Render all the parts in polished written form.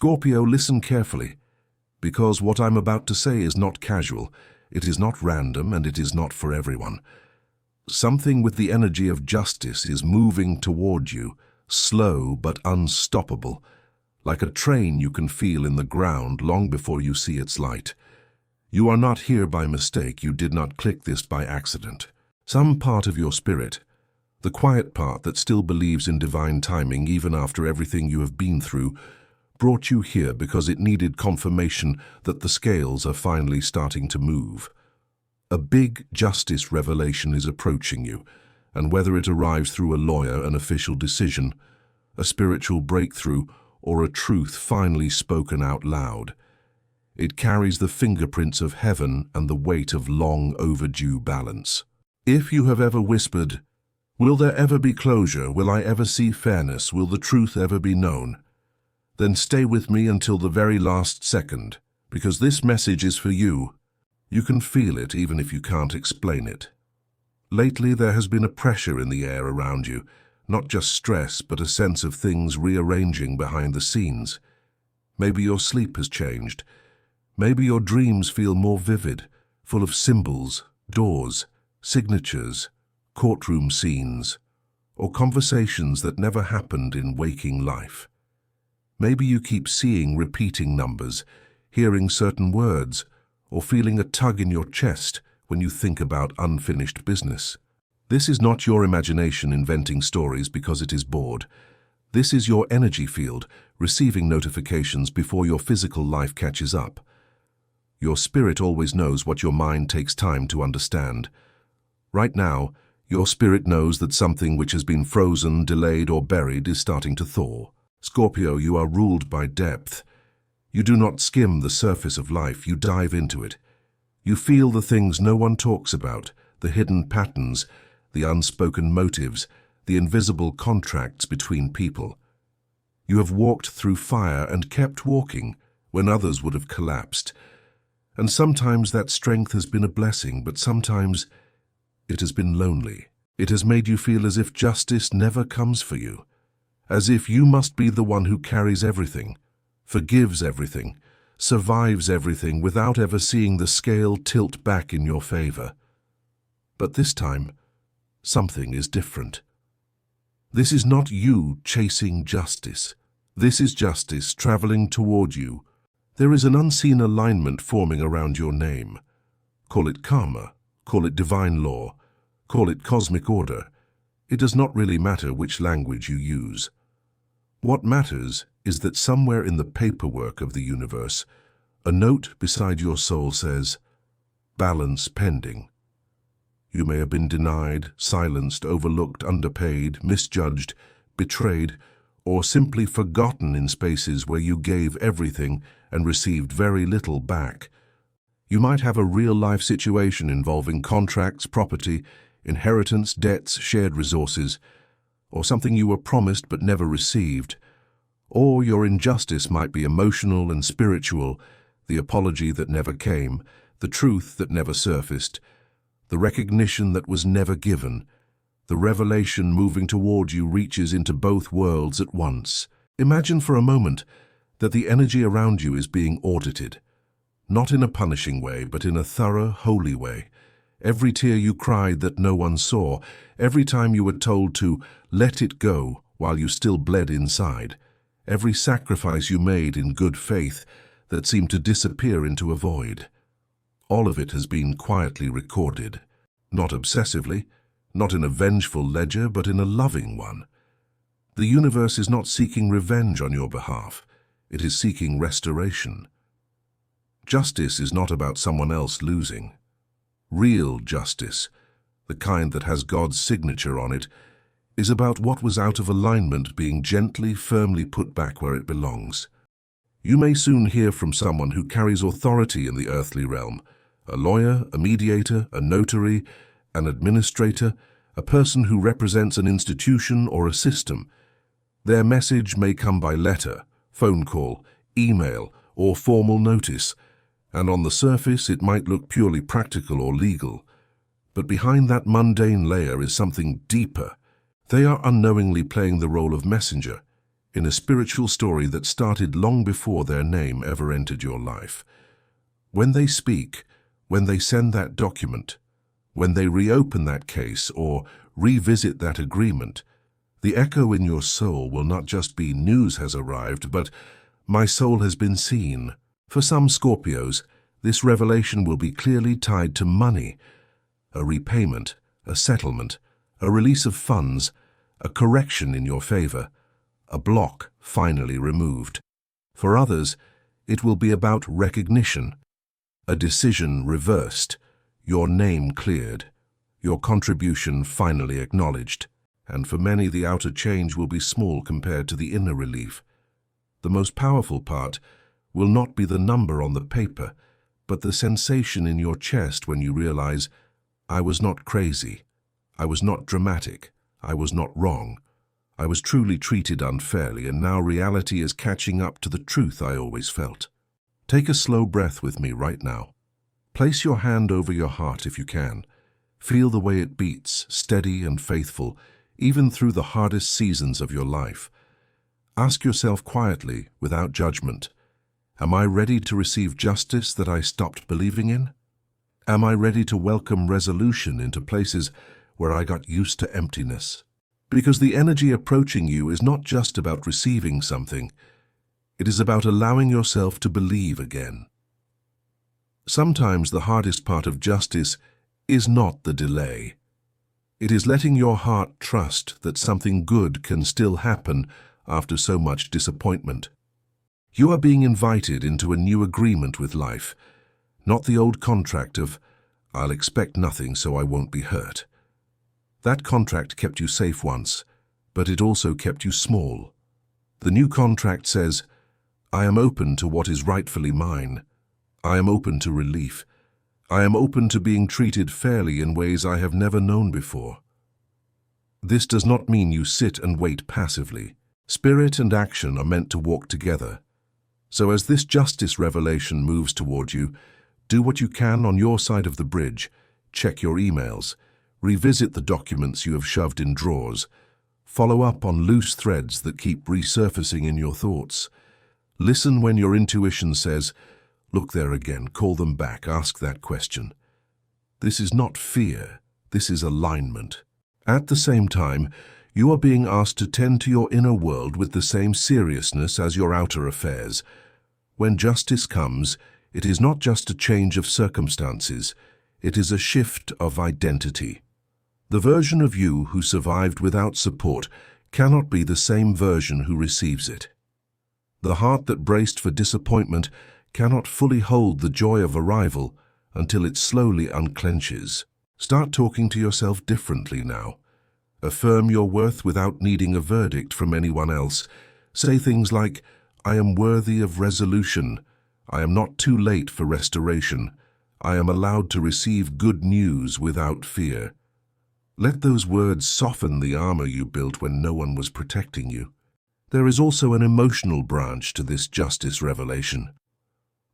Scorpio, listen carefully, because what I'm about to say is not casual, it is not random, and it is not for everyone. Something with the energy of justice is moving toward you, slow but unstoppable, like a train you can feel in the ground long before you see its light. You are not here by mistake, you did not click this by accident. Some part of your spirit, the quiet part that still believes in divine timing even after everything you have been through, brought you here because it needed confirmation that the scales are finally starting to move. A big justice revelation is approaching you, and whether it arrives through a lawyer, an official decision, a spiritual breakthrough, or a truth finally spoken out loud, it carries the fingerprints of heaven and the weight of long overdue balance. If you have ever whispered, "Will there ever be closure? Will I ever see fairness? Will the truth ever be known?" then stay with me until the very last second, because this message is for you. You can feel it even if you can't explain it. Lately there has been a pressure in the air around you, not just stress, but a sense of things rearranging behind the scenes. Maybe your sleep has changed. Maybe your dreams feel more vivid, full of symbols, doors, signatures, courtroom scenes, or conversations that never happened in waking life. Maybe you keep seeing repeating numbers, hearing certain words, or feeling a tug in your chest when you think about unfinished business. This is not your imagination inventing stories because it is bored. This is your energy field, receiving notifications before your physical life catches up. Your spirit always knows what your mind takes time to understand. Right now, your spirit knows that something which has been frozen, delayed, or buried is starting to thaw. Scorpio, you are ruled by depth. You do not skim the surface of life, you dive into it. You feel the things no one talks about, the hidden patterns, the unspoken motives, the invisible contracts between people. You have walked through fire and kept walking when others would have collapsed. And sometimes that strength has been a blessing, but sometimes it has been lonely. It has made you feel as if justice never comes for you, as if you must be the one who carries everything, forgives everything, survives everything without ever seeing the scale tilt back in your favor. But this time, something is different. This is not you chasing justice. This is justice traveling toward you. There is an unseen alignment forming around your name. Call it karma, call it divine law, call it cosmic order. It does not really matter which language you use. What matters is that somewhere in the paperwork of the universe, a note beside your soul says, "Balance pending." You may have been denied, silenced, overlooked, underpaid, misjudged, betrayed, or simply forgotten in spaces where you gave everything and received very little back. You might have a real-life situation involving contracts, property, inheritance, debts, shared resources, or something you were promised but never received. Or your injustice might be emotional and spiritual, the apology that never came, the truth that never surfaced, the recognition that was never given. The revelation moving toward you reaches into both worlds at once. Imagine for a moment that the energy around you is being audited, not in a punishing way, but in a thorough, holy way. Every tear you cried that no one saw, every time you were told to let it go while you still bled inside, every sacrifice you made in good faith that seemed to disappear into a void. All of it has been quietly recorded, not obsessively, not in a vengeful ledger, but in a loving one. The universe is not seeking revenge on your behalf. It is seeking restoration. Justice is not about someone else losing. Real justice, the kind that has God's signature on it, is about what was out of alignment being gently, firmly put back where it belongs. You may soon hear from someone who carries authority in the earthly realm, a lawyer, a mediator, a notary, an administrator, a person who represents an institution or a system. Their message may come by letter, phone call, email, or formal notice, and on the surface it might look purely practical or legal. But behind that mundane layer is something deeper. They are unknowingly playing the role of messenger, in a spiritual story that started long before their name ever entered your life. When they speak, when they send that document, when they reopen that case or revisit that agreement, the echo in your soul will not just be "news has arrived," but "my soul has been seen." For some Scorpios, this revelation will be clearly tied to money, a repayment, a settlement, a release of funds, a correction in your favor, a block finally removed. For others, it will be about recognition, a decision reversed, your name cleared, your contribution finally acknowledged. And for many, the outer change will be small compared to the inner relief. The most powerful part will not be the number on the paper, but the sensation in your chest when you realize, "I was not crazy, I was not dramatic, I was not wrong. I was truly treated unfairly, and now reality is catching up to the truth I always felt." Take a slow breath with me right now. Place your hand over your heart if you can. Feel the way it beats, steady and faithful, even through the hardest seasons of your life. Ask yourself quietly, without judgment, am I ready to receive justice that I stopped believing in? Am I ready to welcome resolution into places where I got used to emptiness? Because the energy approaching you is not just about receiving something, it is about allowing yourself to believe again. Sometimes the hardest part of justice is not the delay. It is letting your heart trust that something good can still happen after so much disappointment. You are being invited into a new agreement with life, not the old contract of, "I'll expect nothing so I won't be hurt." That contract kept you safe once, but it also kept you small. The new contract says, "I am open to what is rightfully mine. I am open to relief. I am open to being treated fairly in ways I have never known before." This does not mean you sit and wait passively. Spirit and action are meant to walk together. So as this justice revelation moves toward you, do what you can on your side of the bridge. Check your emails. Revisit the documents you have shoved in drawers. Follow up on loose threads that keep resurfacing in your thoughts. Listen when your intuition says, "Look there again, call them back, ask that question." This is not fear, this is alignment. At the same time, you are being asked to tend to your inner world with the same seriousness as your outer affairs. When justice comes, it is not just a change of circumstances, it is a shift of identity. The version of you who survived without support cannot be the same version who receives it. The heart that braced for disappointment cannot fully hold the joy of arrival until it slowly unclenches. Start talking to yourself differently now. Affirm your worth without needing a verdict from anyone else. Say things like, "I am worthy of resolution. I am not too late for restoration. I am allowed to receive good news without fear." Let those words soften the armor you built when no one was protecting you. There is also an emotional branch to this justice revelation.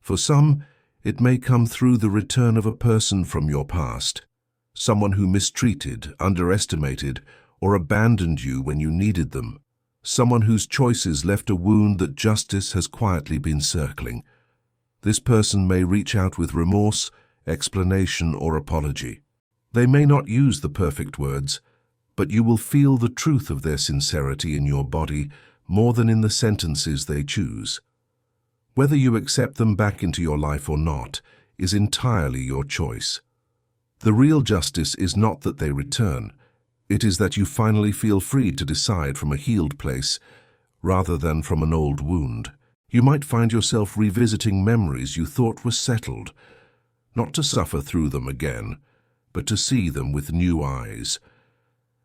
For some, it may come through the return of a person from your past, someone who mistreated, underestimated, or abandoned you when you needed them, someone whose choices left a wound that justice has quietly been circling. This person may reach out with remorse, explanation, or apology. They may not use the perfect words, but you will feel the truth of their sincerity in your body more than in the sentences they choose. Whether you accept them back into your life or not is entirely your choice. The real justice is not that they return, it is that you finally feel free to decide from a healed place rather than from an old wound. You might find yourself revisiting memories you thought were settled, not to suffer through them again, but to see them with new eyes.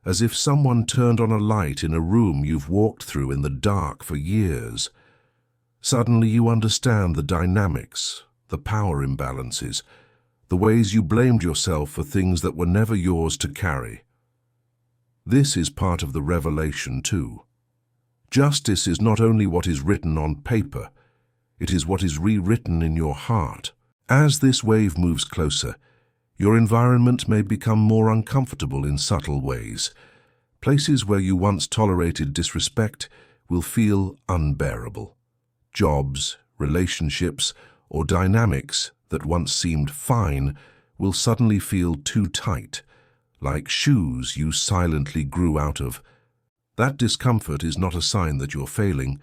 As if someone turned on a light in a room you've walked through in the dark for years. Suddenly you understand the dynamics, the power imbalances, the ways you blamed yourself for things that were never yours to carry. This is part of the revelation too. Justice is not only what is written on paper, it is what is rewritten in your heart. As this wave moves closer, your environment may become more uncomfortable in subtle ways. Places where you once tolerated disrespect will feel unbearable. Jobs, relationships, or dynamics that once seemed fine will suddenly feel too tight, like shoes you silently grew out of. That discomfort is not a sign that you're failing.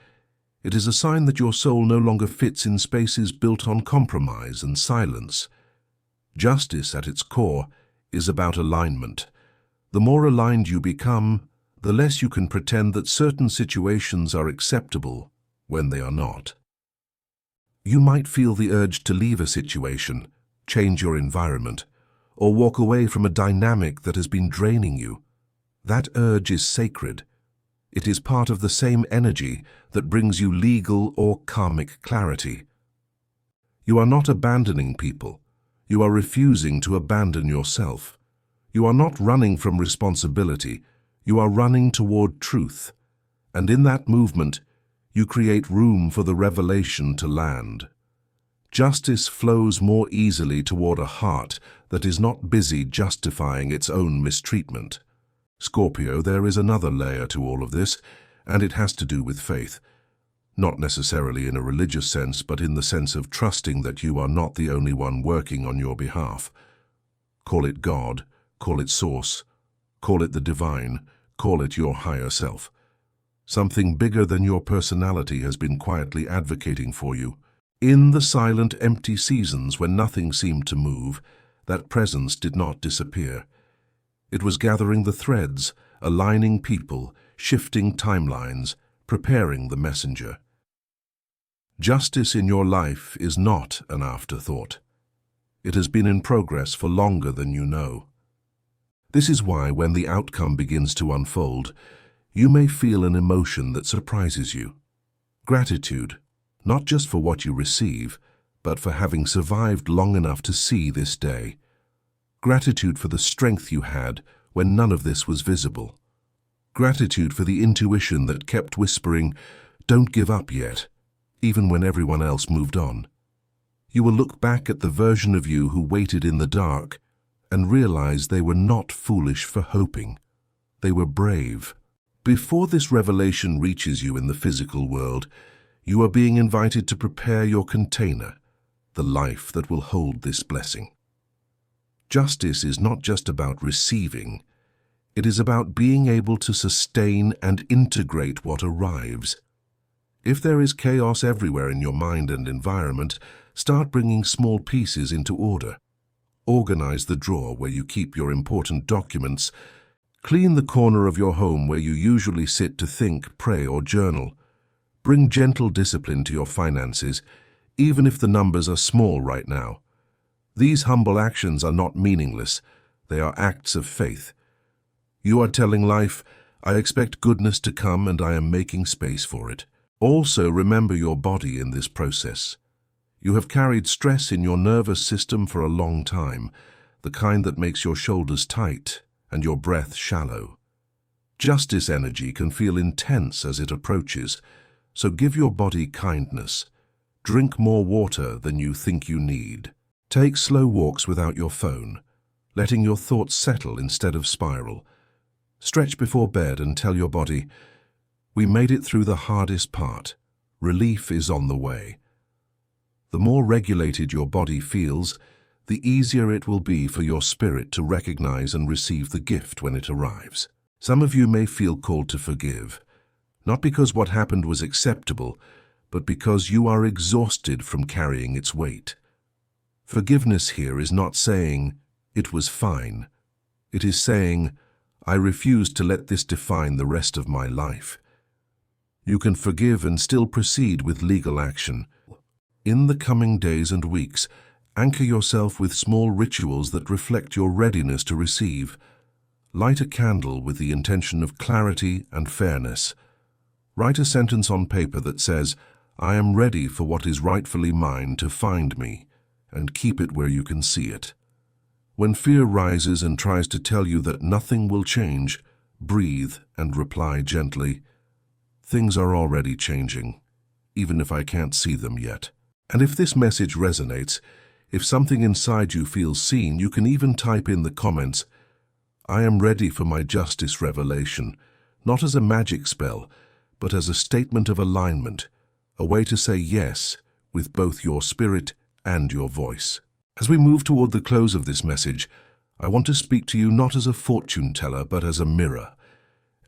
It is a sign that your soul no longer fits in spaces built on compromise and silence. Justice, at its core, is about alignment. The more aligned you become, the less you can pretend that certain situations are acceptable when they are not. You might feel the urge to leave a situation, change your environment, or walk away from a dynamic that has been draining you. That urge is sacred. It is part of the same energy that brings you legal or karmic clarity. You are not abandoning people. You are refusing to abandon yourself. You are not running from responsibility. You are running toward truth. And in that movement, you create room for the revelation to land. Justice flows more easily toward a heart that is not busy justifying its own mistreatment. Scorpio, there is another layer to all of this, and it has to do with faith. Not necessarily in a religious sense, but in the sense of trusting that you are not the only one working on your behalf. Call it God, call it Source, call it the divine, call it your higher self. Something bigger than your personality has been quietly advocating for you. In the silent, empty seasons when nothing seemed to move, that presence did not disappear. It was gathering the threads, aligning people, shifting timelines, preparing the messenger. Justice in your life is not an afterthought. It has been in progress for longer than you know. This is why, when the outcome begins to unfold, you may feel an emotion that surprises you. Gratitude, not just for what you receive, but for having survived long enough to see this day. Gratitude for the strength you had when none of this was visible. Gratitude for the intuition that kept whispering, "Don't give up yet," even when everyone else moved on. You will look back at the version of you who waited in the dark and realize they were not foolish for hoping. They were brave. Before this revelation reaches you in the physical world, you are being invited to prepare your container, the life that will hold this blessing. Justice is not just about receiving. It is about being able to sustain and integrate what arrives. If there is chaos everywhere in your mind and environment, start bringing small pieces into order. Organize the drawer where you keep your important documents. Clean the corner of your home where you usually sit to think, pray, or journal. Bring gentle discipline to your finances, even if the numbers are small right now. These humble actions are not meaningless. They are acts of faith. You are telling life, "I expect goodness to come and I am making space for it." Also, remember your body in this process. You have carried stress in your nervous system for a long time, the kind that makes your shoulders tight and your breath shallow. Justice energy can feel intense as it approaches, so give your body kindness. Drink more water than you think you need. Take slow walks without your phone, letting your thoughts settle instead of spiral. Stretch before bed and tell your body, "We made it through the hardest part. Relief is on the way." The more regulated your body feels, the easier it will be for your spirit to recognize and receive the gift when it arrives. Some of you may feel called to forgive, not because what happened was acceptable, but because you are exhausted from carrying its weight. Forgiveness here is not saying, "It was fine." It is saying, "I refuse to let this define the rest of my life." You can forgive and still proceed with legal action. In the coming days and weeks, anchor yourself with small rituals that reflect your readiness to receive. Light a candle with the intention of clarity and fairness. Write a sentence on paper that says, "I am ready for what is rightfully mine to find me," and keep it where you can see it. When fear rises and tries to tell you that nothing will change, breathe and reply gently, "Things are already changing, even if I can't see them yet." And if this message resonates, if something inside you feels seen, you can even type in the comments, "I am ready for my justice revelation," not as a magic spell, but as a statement of alignment, a way to say yes with both your spirit and your voice. As we move toward the close of this message, I want to speak to you not as a fortune teller, but as a mirror.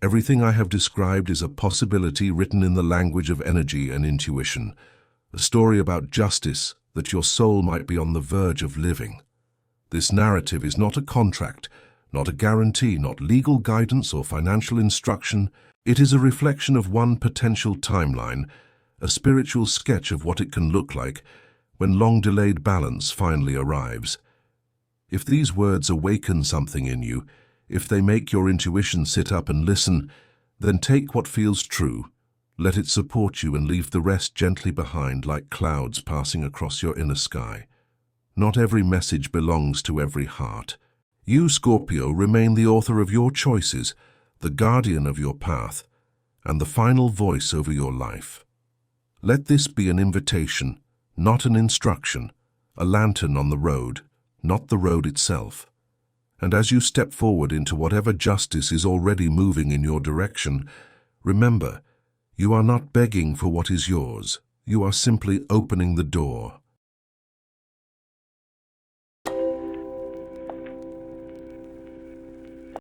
Everything I have described is a possibility written in the language of energy and intuition, a story about justice that your soul might be on the verge of living. This narrative is not a contract, not a guarantee, not legal guidance or financial instruction. It is a reflection of one potential timeline, a spiritual sketch of what it can look like when long-delayed balance finally arrives. If these words awaken something in you, if they make your intuition sit up and listen, then take what feels true, let it support you, and leave the rest gently behind like clouds passing across your inner sky. Not every message belongs to every heart. You, Scorpio, remain the author of your choices, the guardian of your path, and the final voice over your life. Let this be an invitation, not an instruction, a lantern on the road, not the road itself. And as you step forward into whatever justice is already moving in your direction, remember, you are not begging for what is yours. You are simply opening the door.